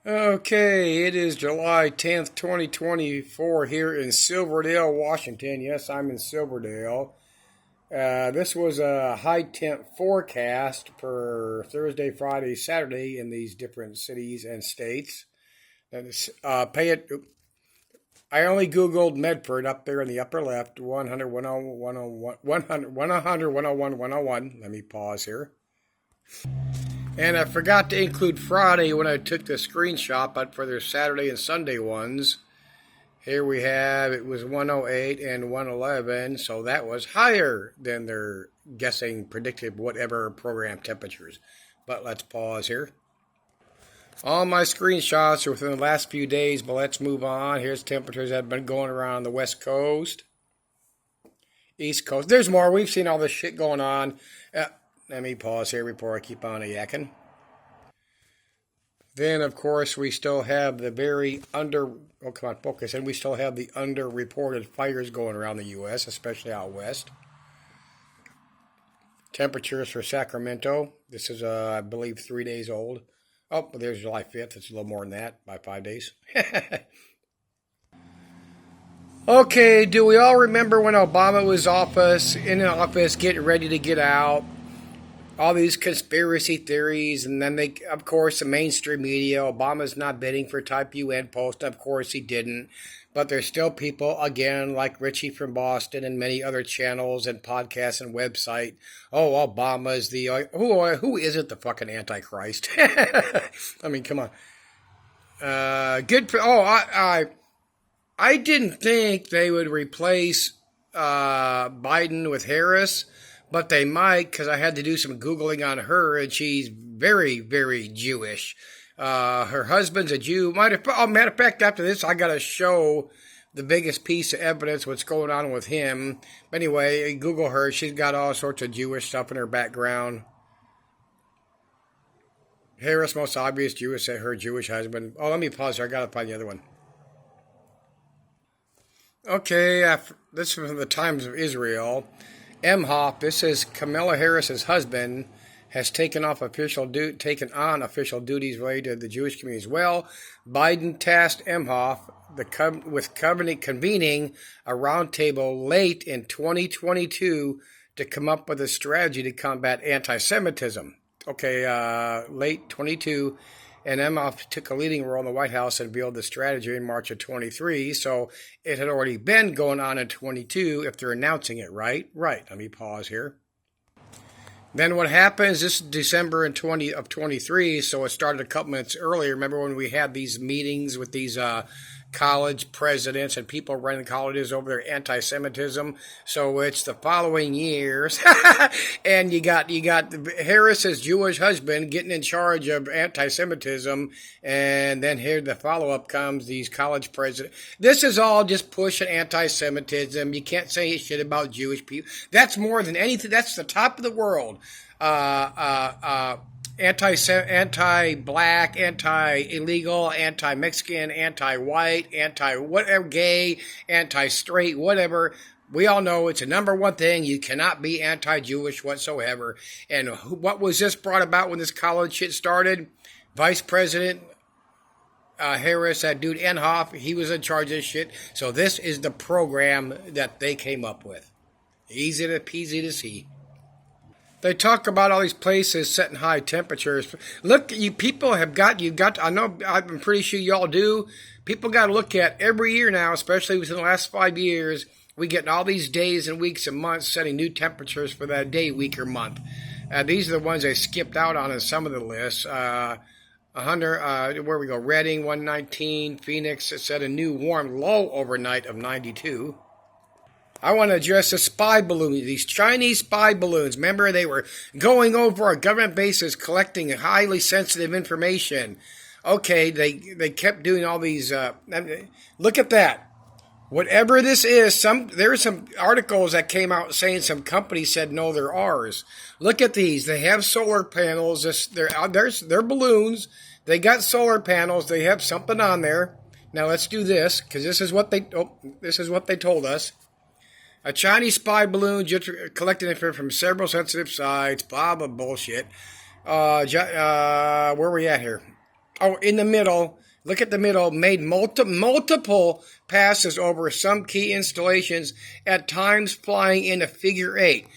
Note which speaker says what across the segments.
Speaker 1: Okay, it is July 10th, 2024 here in Silverdale, Washington. Yes, I'm in Silverdale. This was a high temp forecast for Thursday, Friday, Saturday in these different cities and states. Pay it. I only Googled Medford up there in the upper left, 100, 101, 101, 100, 100, 101, 101. Let me pause here. And I forgot to include Friday when I took the screenshot, but for their Saturday and Sunday ones, here we have it was 108 and 111, so that was higher than their guessing predicted whatever program temperatures. But let's pause here. All my screenshots are within the last few days, but let's move on. Here's temperatures that have been going around the West Coast, East Coast. There's more. We've seen all this shit going on. Let me pause here before I keep on yakking. Then, of course, we still have the oh, come on, focus. And we still have the underreported fires going around the U.S., especially out west. Temperatures for Sacramento. This is, I believe, 3 days old. Oh, there's July 5th. It's a little more than that, by 5 days. Okay, do we all remember when Obama was in office, getting ready to get out? All these conspiracy theories, and then they, of course, the mainstream media, Obama's not bidding for type UN post. Of course he didn't. But there's still people, again, like Richie from Boston and many other channels and podcasts and website. Oh, Obama's who isn't the fucking Antichrist? I mean, come on. I didn't think they would replace Biden with Harris. But they might, because I had to do some Googling on her, and she's very, very Jewish. Her husband's a Jew. Matter of fact, after this, I got to show the biggest piece of evidence what's going on with him. But anyway, Google her. She's got all sorts of Jewish stuff in her background. Harris, most obvious Jewish, her Jewish husband. Oh, let me pause here. I got to find the other one. Okay, this is from the Times of Israel. Emhoff, this is Kamala Harris's husband, has taken on official duties related to the Jewish community as well. Biden tasked Emhoff with convening a roundtable late in 2022 to come up with a strategy to combat anti-Semitism. Okay, late 22. And Emhoff took a leading role in the White House and revealed the strategy in March of 23. So it had already been going on in 22 if they're announcing it, right? Right. Let me pause here. Then what happens, this is December of 23, so it started a couple minutes earlier. Remember when we had these meetings with these college presidents and people running colleges over their anti-Semitism? So it's the following years, and you got Harris's Jewish husband getting in charge of anti-Semitism, and then here the follow-up comes these college presidents. This is all just pushing anti-Semitism. You can't say shit about Jewish people. That's more than anything. That's the top of the world. Anti-black, anti-illegal, anti-Mexican, anti-white, anti-whatever, gay, anti-straight, whatever. We all know it's a number one thing. You cannot be anti-Jewish whatsoever. And what was this brought about when this college shit started? Vice President Harris, that dude Emhoff, he was in charge of this shit. So this is the program that they came up with. Easy to see. They talk about all these places setting high temperatures. Look, you got. I know. I'm pretty sure y'all do. People got to look at every year now, especially within the last 5 years. We get all these days and weeks and months setting new temperatures for that day, week, or month. These are the ones they skipped out on in some of the lists. 100. Where we go? Reading 119. Phoenix, it set a new warm low overnight of 92. I want to address the spy balloons, these Chinese spy balloons. Remember, they were going over our government bases, collecting highly sensitive information. Okay, they kept doing all these. Look at that. Whatever this is, there are some articles that came out saying some companies said no, they're ours. Look at these. They have solar panels. They're balloons. They got solar panels. They have something on there. Now let's do this because this is what they told us. A Chinese spy balloon just collected information from several sensitive sites, blah, blah, bullshit. Where are we at here? Oh, in the middle. Look at the middle. Made multiple passes over some key installations, at times flying in a figure eight.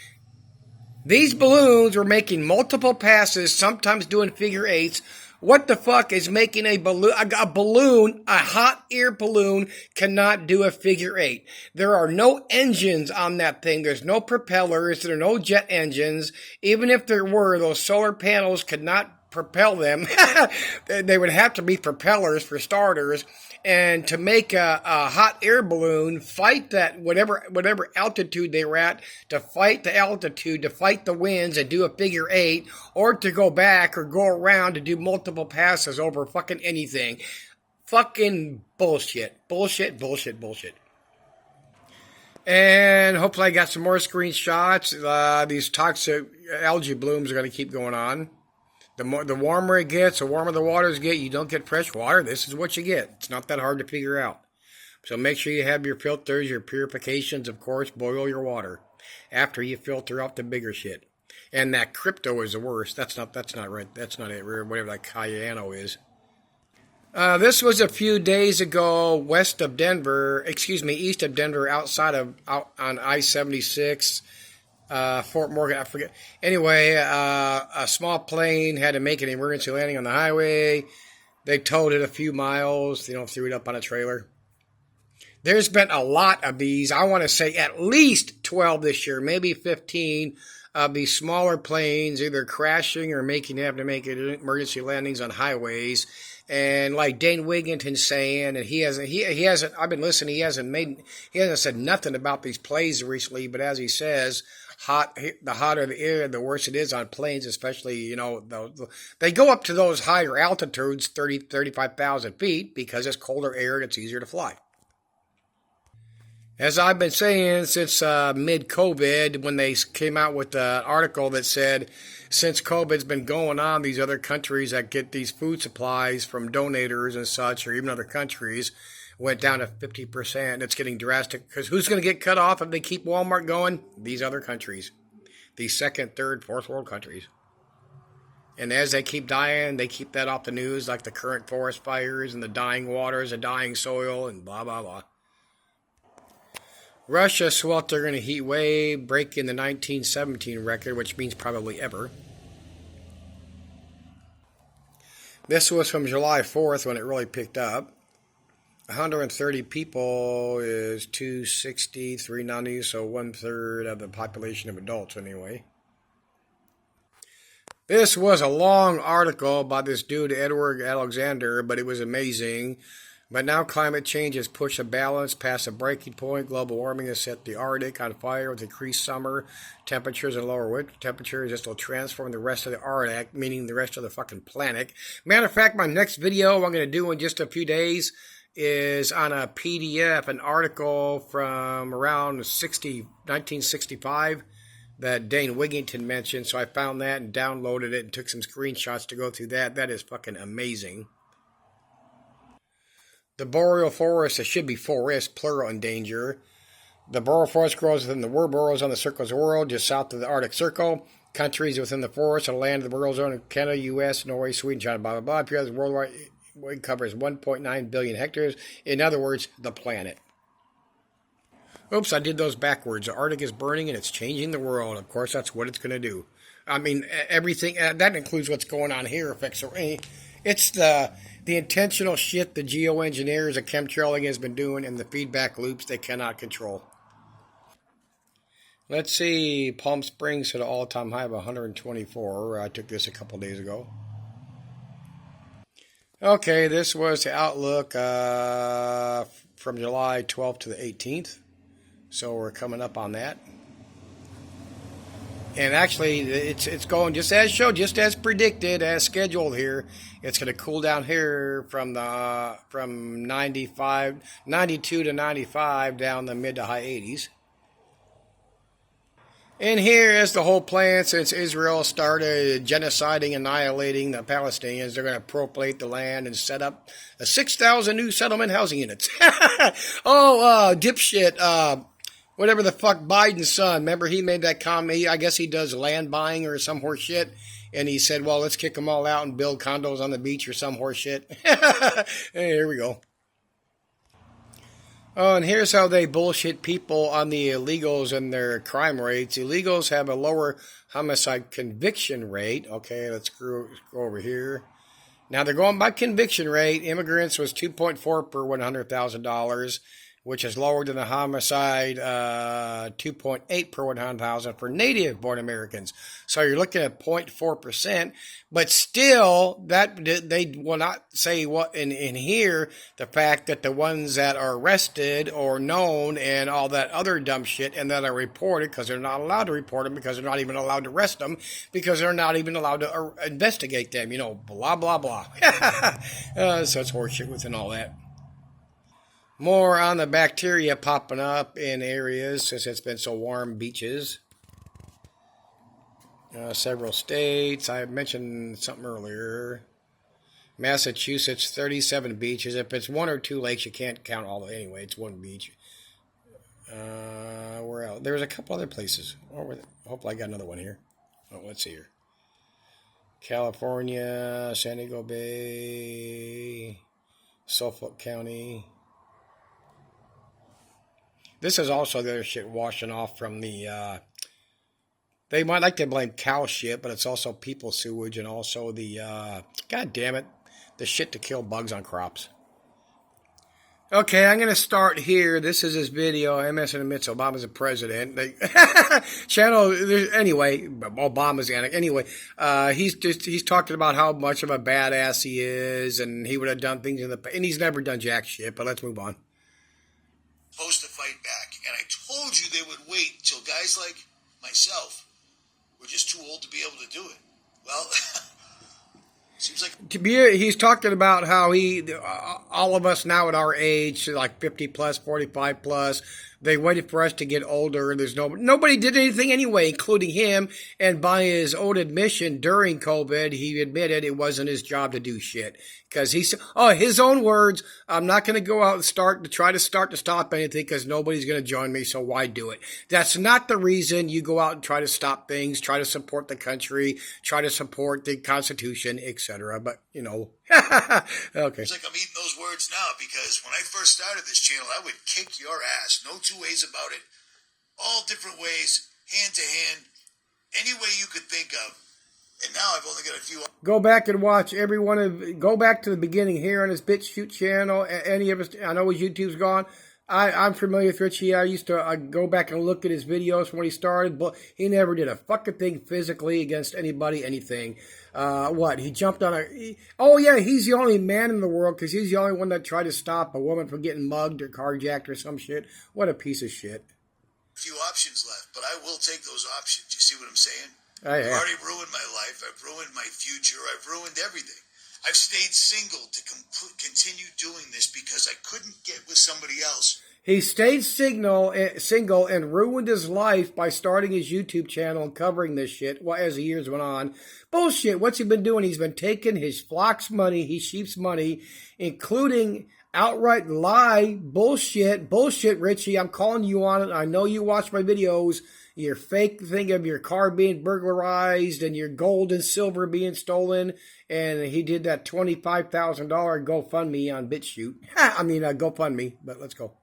Speaker 1: These balloons were making multiple passes, sometimes doing figure eights. What the fuck is making a balloon? A hot air balloon cannot do a figure eight. There are no engines on that thing. There's no propellers. There are no jet engines. Even if there were, those solar panels could not propel them. They would have to be propellers for starters. And to make a hot air balloon fight that whatever altitude they were at, to fight the altitude, to fight the winds and do a figure eight, or to go back or go around to do multiple passes over fucking anything. Fucking bullshit. Bullshit. And hopefully I got some more screenshots. These toxic algae blooms are going to keep going on. The warmer it gets, the warmer the waters get, you don't get fresh water. This is what you get. It's not that hard to figure out. So make sure you have your filters, your purifications, of course. Boil your water after you filter out the bigger shit. And that crypto is the worst. That's not right. That's not it. Whatever that Cayano is. This was a few days ago, east of Denver, out on I-76. Fort Morgan, I forget. Anyway, a small plane had to make an emergency landing on the highway. They towed it a few miles, threw it up on a trailer. There's been a lot of these. I want to say at least 12 this year, maybe 15 of these smaller planes either crashing or having to make emergency landings on highways. And like Dane Wigington saying, and he hasn't, I've been listening, he hasn't said nothing about these planes recently, but as he says, the hotter the air, the worse it is on planes, especially, they go up to those higher altitudes, 35,000 feet, because it's colder air and it's easier to fly. As I've been saying since mid-COVID, when they came out with an article that said, since COVID's been going on, these other countries that get these food supplies from donators and such, or even other countries, went down to 50%. It's getting drastic, because who's going to get cut off if they keep Walmart going? These other countries. These second, third, fourth world countries. And as they keep dying, they keep that off the news, like the current forest fires and the dying waters, the dying soil, and blah, blah, blah. Russia sweltering in a heat wave, breaking the 1917 record, which means probably ever. This was from July 4th when it really picked up. 130 people is 260, 390, so 1/3 of the population of adults anyway. This was a long article by this dude, Edward Alexander, but it was amazing. But now climate change has pushed a balance past a breaking point. Global warming has set the Arctic on fire with increased summer temperatures and lower winter temperatures. This will transform the rest of the Arctic, meaning the rest of the fucking planet. Matter of fact, my next video I'm going to do in just a few days is on a PDF, an article from around 1965 that Dane Wigington mentioned. So I found that and downloaded it and took some screenshots to go through that. That is fucking amazing. The boreal forest, it should be forest, plural, in danger. The boreal forest grows within the boreals on the circle's world, just south of the Arctic Circle. Countries within the forest and land of the boreal zone in Canada, U.S., Norway, Sweden, China, blah, blah, blah. Appears worldwide covers 1.9 billion hectares. In other words, the planet. Oops, I did those backwards. The Arctic is burning and it's changing the world. Of course, that's what it's going to do. I mean, everything, that includes what's going on here. It's the intentional shit the geoengineers of chemtrailing has been doing and the feedback loops they cannot control. Let's see, Palm Springs hit an all-time high of 124. I took this a couple days ago. Okay, this was the outlook from July 12th to the 18th. So we're coming up on that. And actually, it's going just as shown, just as predicted, as scheduled here. It's going to cool down here from 92 to 95 down the mid to high 80s. And here is the whole plan since Israel started genociding, annihilating the Palestinians. They're going to appropriate the land and set up 6,000 new settlement housing units. Dipshit. Whatever the fuck, Biden's son. Remember he made that comment? I guess he does land buying or some horse shit. And he said, well, let's kick them all out and build condos on the beach or some horse shit. Hey, here we go. Oh, and here's how they bullshit people on the illegals and their crime rates. Illegals have a lower homicide conviction rate. Okay, let's go over here. Now they're going by conviction rate. Immigrants was 2.4 per $100,000, which is lower than the homicide 2.8 per 100,000 for native-born Americans. So you're looking at 0.4%, but still, that they will not say what in here the fact that the ones that are arrested or known and all that other dumb shit and that are reported, because they're not allowed to report them, because they're not even allowed to arrest them, because they're not even allowed to investigate them. You know, blah blah blah. So it's horseshit within all that. More on the bacteria popping up in areas since it's been so warm. Beaches. Several states. I mentioned something earlier. Massachusetts, 37 beaches. If it's one or two lakes, you can't count all of it. Anyway, it's one beach. Where else? There's a couple other places. Hopefully I got another one here. Oh, let's see here. California, San Diego Bay, Suffolk County. This is also the other shit washing off from the, they might like to blame cow shit, but it's also people sewage and also the, god damn it, the shit to kill bugs on crops. Okay, I'm going to start here. This is his video. MS admits Obama's a president. Channel, anyway, Obama's anyway. He's talking about how much of a badass he is, and he would have done things in the past, and he's never done jack shit. But let's move on.
Speaker 2: Supposed to fight back, and I told you they would wait till guys like myself were just too old to be able to do it. Well. Seems like
Speaker 1: he's talking about how all of us now at our age, like 50 plus, 45 plus, they waited for us to get older. There's nobody did anything anyway, including him. And by his own admission during COVID, he admitted it wasn't his job to do shit. Because his own words, I'm not going to go out and try to stop anything because nobody's going to join me, so why do it? That's not the reason you go out and try to stop things, try to support the country, try to support the Constitution, etc. But, you know, okay.
Speaker 2: It's like I'm eating those words now because when I first started this channel, I would kick your ass. No two ways about it. All different ways, hand to hand, any way you could think of. And now I've only got a few.
Speaker 1: Go back and watch every one of. Go back to the beginning here on his BitChute channel. Any of us, I know his YouTube's gone. I'm familiar with Richie. I used to go back and look at his videos from when he started, but he never did a fucking thing physically against anybody, anything. He jumped on he's the only man in the world because he's the only one that tried to stop a woman from getting mugged or carjacked or some shit. What a piece of shit.
Speaker 2: A few options left, but I will take those options. You see what I'm saying?
Speaker 1: I've
Speaker 2: already ruined my life. I've ruined my future. I've ruined everything. I've stayed single to continue doing this because I couldn't get with somebody else.
Speaker 1: He stayed single and ruined his life by starting his YouTube channel and covering this shit as the years went on. Bullshit. What's he been doing? He's been taking his flock's money, his sheep's money, including outright lie, bullshit, Richie. I'm calling you on it. I know you watch my videos. Your fake thing of your car being burglarized and your gold and silver being stolen. And he did that $25,000 GoFundMe on BitChute. GoFundMe, but let's go.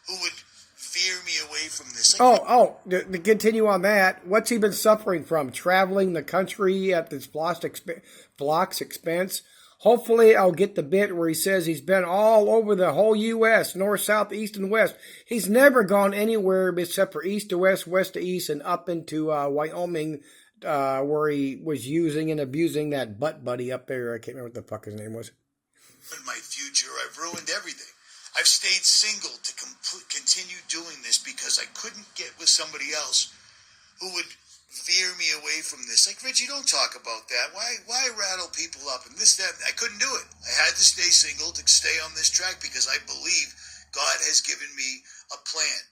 Speaker 2: Who would veer me away from this?
Speaker 1: To continue on that, what's he been suffering from? Traveling the country at this flock's expense? Hopefully, I'll get the bit where he says he's been all over the whole U.S., north, south, east, and west. He's never gone anywhere except for east to west, west to east, and up into Wyoming, where he was using and abusing that butt buddy up there. I can't remember what the fuck his name was.
Speaker 2: In my future, I've ruined everything. I've stayed single to continue doing this because I couldn't get with somebody else who would veer me away from this. Like, Richie, don't talk about that. Why rattle people up and this, that? I couldn't do it. I had to stay single to stay on this track because I believe God has given me a plan.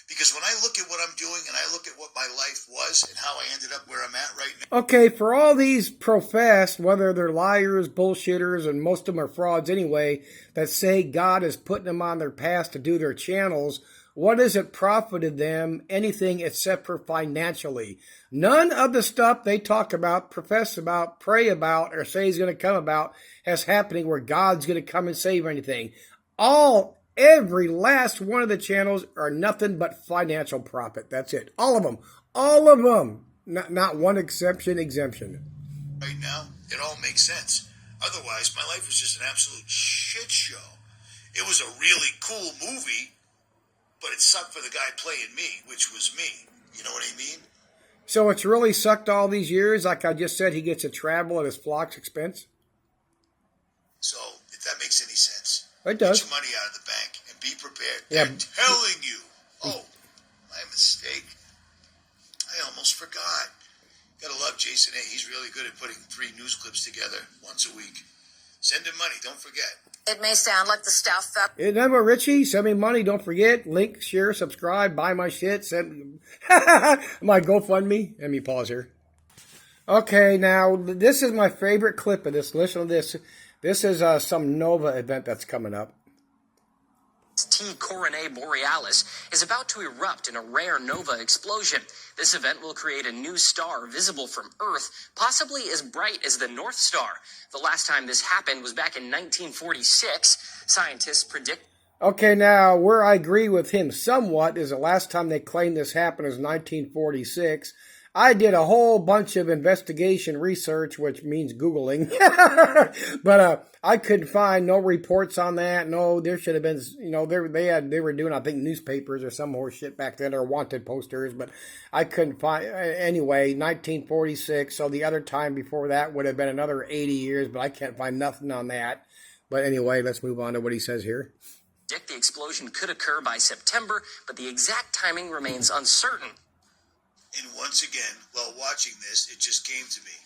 Speaker 2: Because when I look at what I'm doing and I look at what my life was and how I ended up where I'm at right now.
Speaker 1: Okay, for all these professed, whether they're liars, bullshitters, and most of them are frauds anyway, that say God is putting them on their path to do their channels, What has it profited them? Anything except for financially. None of the stuff they talk about, profess about, pray about, or say is going to come about has happening where God's going to come and save anything. Every last one of the channels are nothing but financial profit. That's it. All of them. All of them. Not one exemption.
Speaker 2: Right now, it all makes sense. Otherwise, my life was just an absolute shit show. It was a really cool movie, but it sucked for the guy playing me, which was me. You know what I mean?
Speaker 1: So it's really sucked all these years? Like I just said, he gets to travel at his flock's expense?
Speaker 2: So, if that makes any sense.
Speaker 1: It does.
Speaker 2: Get your money out of the bank and be prepared.
Speaker 1: Yeah.
Speaker 2: I'm telling you. Oh, my mistake. I almost forgot. Gotta love Jason A. He's really good at putting 3 news clips together once a week. Send him money, don't forget.
Speaker 3: It may sound like the stuff that...
Speaker 1: Remember, Richie, send me money. Don't forget. Link, share, subscribe, buy my shit. Send my GoFundMe. Let me pause here. Okay, now, this is my favorite clip of this. Listen to this. This is some Nova event that's coming up.
Speaker 4: T Coronae Borealis is about to erupt in a rare nova explosion. This event will create a new star visible from Earth, possibly as bright as the North Star. The last time this happened was back in 1946. Scientists predict...
Speaker 1: Okay, now, where I agree with him somewhat is the last time they claimed this happened was 1946. I did a whole bunch of investigation research, which means Googling, but I couldn't find no reports on that. No, there should have been, they were doing, I think, newspapers or some more shit back then, or wanted posters, but I couldn't find, anyway, 1946, so the other time before that would have been another 80 years, but I can't find nothing on that. But anyway, let's move on to what he says here.
Speaker 4: The explosion could occur by September, but the exact timing remains uncertain.
Speaker 2: And once again, while watching this, it just came to me.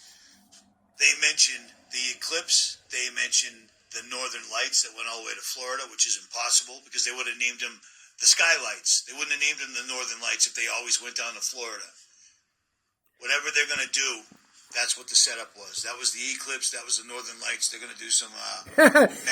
Speaker 2: They mentioned the eclipse. They mentioned the northern lights that went all the way to Florida, which is impossible because they would have named them the skylights. They wouldn't have named them the northern lights if they always went down to Florida. Whatever they're going to do, that's what the setup was. That was the eclipse. That was the northern lights. They're going to do some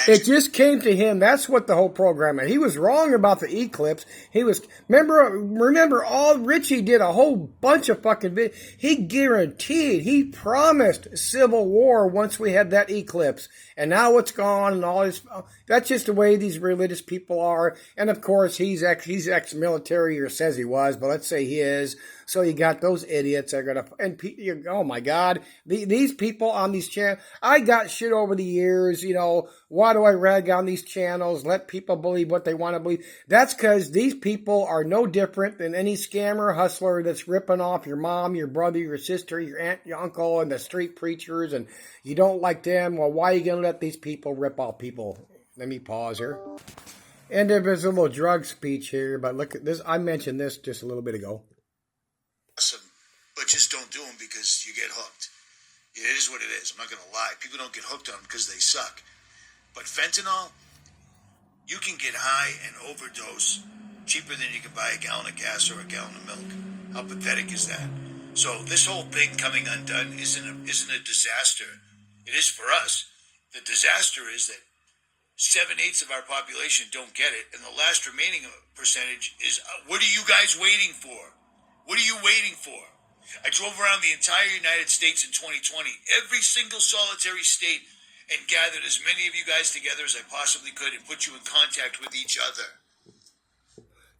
Speaker 1: It just came to him. That's what the whole program is. He was wrong about the eclipse. He was, remember all Richie did a whole bunch of fucking videos. He guaranteed, he promised civil war once we had that eclipse. And now it's gone and all this. That's just the way these religious people are. And of course, he's ex-military, or says he was, but let's say he is. So you got those idiots that are going to, and oh my God, these people on these channels, I got shit over the years, why do I rag on these channels, let people believe what they want to believe? That's because these people are no different than any scammer, hustler that's ripping off your mom, your brother, your sister, your aunt, your uncle, and the street preachers, and you don't like them. Well, why are you going to let these people rip off people? Let me pause here. And there's a little drug speech here, but look at this. I mentioned this just a little bit ago.
Speaker 2: awesome, but just don't do them because you get hooked. It is what it is. I'm not going to lie. People don't get hooked on them because they suck. But fentanyl, you can get high and overdose cheaper than you can buy a gallon of gas or a gallon of milk. How pathetic is that? So this whole thing coming undone isn't a disaster. It is for us. The disaster is that 7/8 of our population don't get it, and the last remaining percentage is, what are you guys waiting for? What are you waiting for? I drove around the entire United States in 2020, every single solitary state, and gathered as many of you guys together as I possibly could and put you in contact with each other.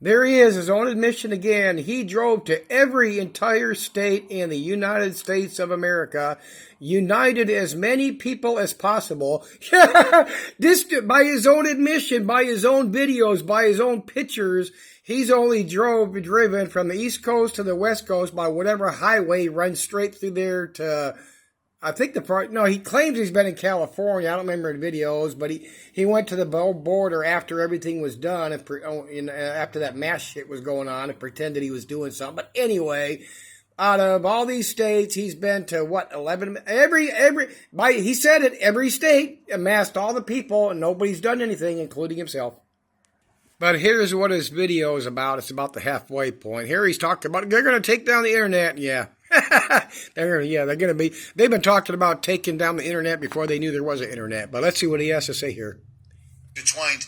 Speaker 1: There he is, his own admission again. He drove to every entire state in the United States of America, united as many people as possible. This, by his own admission, by his own videos, by his own pictures, he's only driven from the East Coast to the West Coast by whatever highway runs straight through there to, I think he claims he's been in California. I don't remember the videos, but he went to the border after everything was done, and after that mass shit was going on, and pretended he was doing something. But anyway, out of all these states, he's been to 11? He said it, every state, amassed all the people, and nobody's done anything, including himself. But here's what his video is about. It's about the halfway point. Here he's talking about, they're going to take down the internet. Yeah. They've been talking about taking down the internet before they knew there was an internet. But let's see what he has to say here.
Speaker 2: Intertwined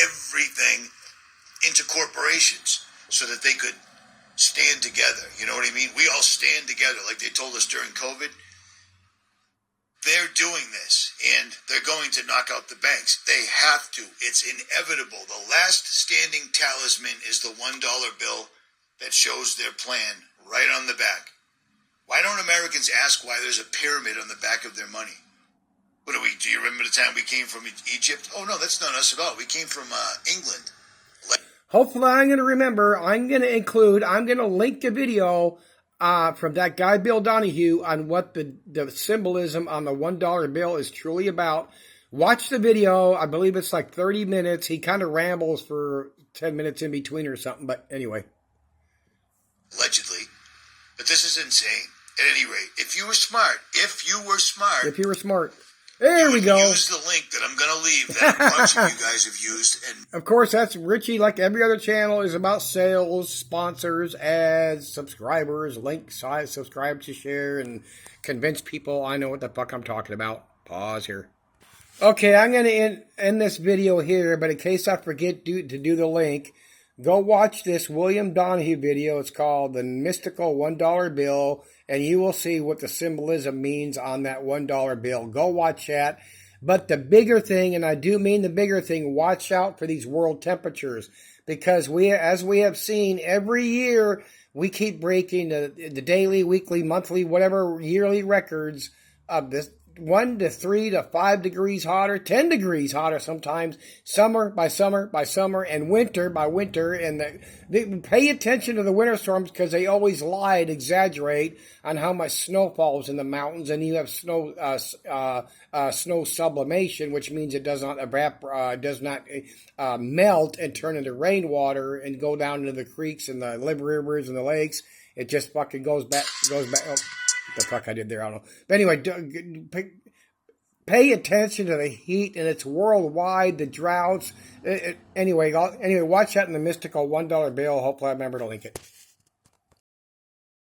Speaker 2: everything into corporations so that they could stand together. You know what I mean? We all stand together like they told us during COVID. They're doing this, and they're going to knock out the banks. They have to. It's inevitable. The last standing talisman is the $1 bill that shows their plan right on the back. Why don't Americans ask why there's a pyramid on the back of their money? What do we? Do you remember the time we came from Egypt? Oh, no, that's not us at all. We came from England.
Speaker 1: Hopefully I'm going to remember. I'm going to link a video from that guy Bill Donahue on what the symbolism on the $1 bill is truly about. Watch the video. I believe it's like 30 minutes. He kind of rambles for 10 minutes in between or something. But anyway.
Speaker 2: Allegedly. But this is insane. At any rate, if you were smart.
Speaker 1: There we go.
Speaker 2: Use the link that I'm going to leave that a bunch of you guys have used. And
Speaker 1: of course, that's Richie, like every other channel, is about sales, sponsors, ads, subscribers, links, subscribe to share, and convince people I know what the fuck I'm talking about. Pause here. Okay, I'm going to end this video here, but in case I forget to do the link, go watch this William Donahue video. It's called The Mystical $1 Bill, and you will see what the symbolism means on that $1 bill. Go watch that. But the bigger thing, and I do mean the bigger thing, watch out for these world temperatures. Because as we have seen every year, we keep breaking the daily, weekly, monthly, whatever yearly records of this 1 to 3 to 5 degrees hotter, 10 degrees hotter sometimes, summer by summer by summer, and winter by winter. And pay attention to the winter storms because they always lie and exaggerate on how much snow falls in the mountains. And you have snow sublimation, which means it does not melt and turn into rainwater and go down into the creeks and the rivers and the lakes. It just fucking goes back. Oh, the fuck I did there, I don't know. But anyway, pay attention to the heat, and it's worldwide, the droughts. Anyway, watch that in the mystical $1 bill. Hopefully I remember to link it.